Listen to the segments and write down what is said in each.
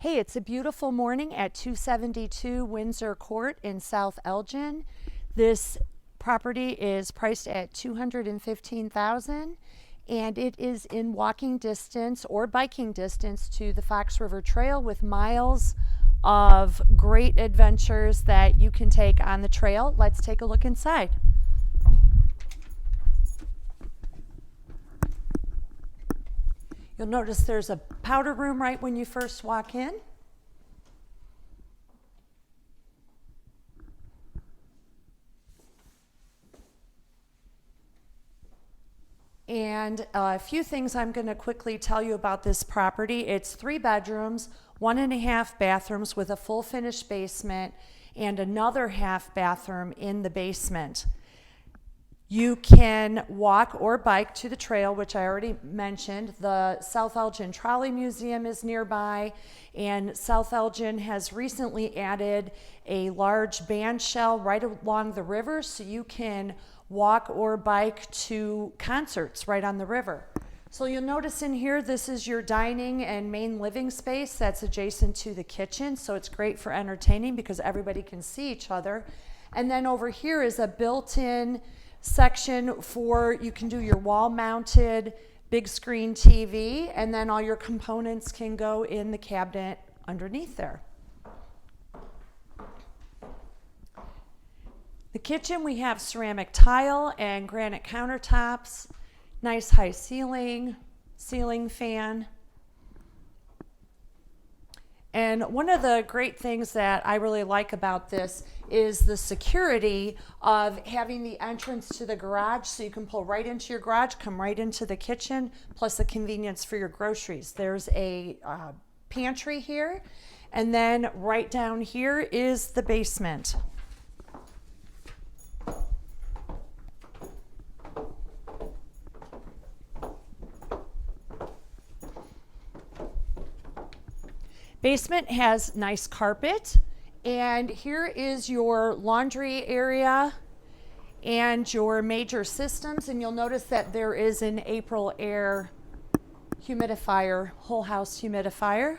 Hey, it's a beautiful morning at 272 Windsor Court in South Elgin. This property is priced at $215,000 and it is in walking distance or biking distance to the Fox River Trail with miles of great adventures that you can take on the trail. Let's take a look inside. You'll notice there's a powder room right when you first walk in. And a few things I'm going to quickly tell you about this property. It's 3 bedrooms, 1.5 bathrooms with a full finished basement and another half bathroom in the basement. You can walk or bike to the trail, which I already mentioned. The South Elgin Trolley Museum is nearby, and South Elgin has recently added a large band shell right along the river, so you can walk or bike to concerts right on the river. So you'll notice in here, this is your dining and main living space that's adjacent to the kitchen, so it's great for entertaining because everybody can see each other. And then over here is a built-in section for you can do your wall-mounted big screen TV, and then all your components can go in the cabinet underneath there. The kitchen, we have ceramic tile and granite countertops, nice high ceiling fan. And one of the great things that I really like about this is the security of having the entrance to the garage, so you can pull right into your garage, come right into the kitchen, plus the convenience for your groceries. There's a pantry here, and then right down here is the basement. Basement has nice carpet, and here is your laundry area and your major systems, and you'll notice that there is an April air humidifier, whole house humidifier.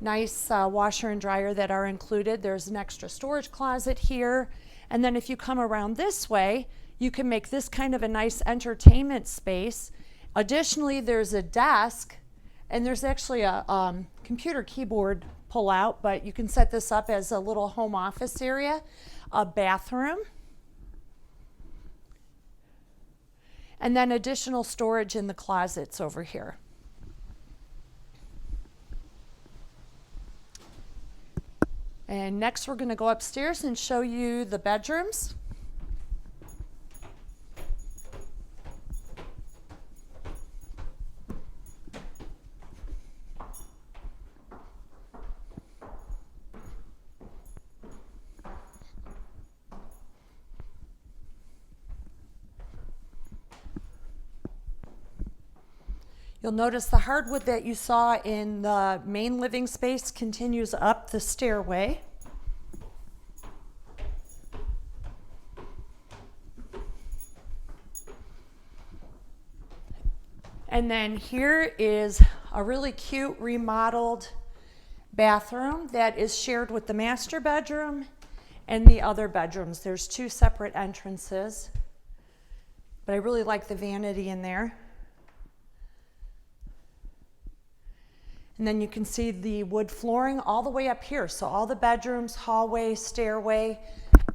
Nice washer and dryer that are included. There's an extra storage closet here, and then if you come around this way, you can make this kind of a nice entertainment space. Additionally, there's a desk, and there's actually a computer keyboard pull out, but you can set this up as a little home office area, a bathroom, and then additional storage in the closets over here. And next we're going to go upstairs and show you the bedrooms. You'll notice the hardwood that you saw in the main living space continues up the stairway. And then here is a really cute remodeled bathroom that is shared with the master bedroom and the other bedrooms. There's 2 separate entrances, but I really like the vanity in there. And then you can see the wood flooring all the way up here. So all the bedrooms, hallway, stairway,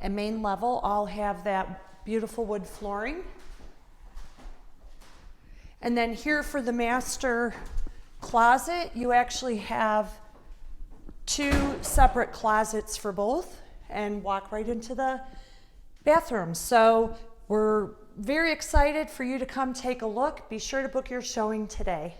and main level all have that beautiful wood flooring. And then here for the master closet, you actually have 2 separate closets for both and walk right into the bathroom. So we're very excited for you to come take a look. Be sure to book your showing today.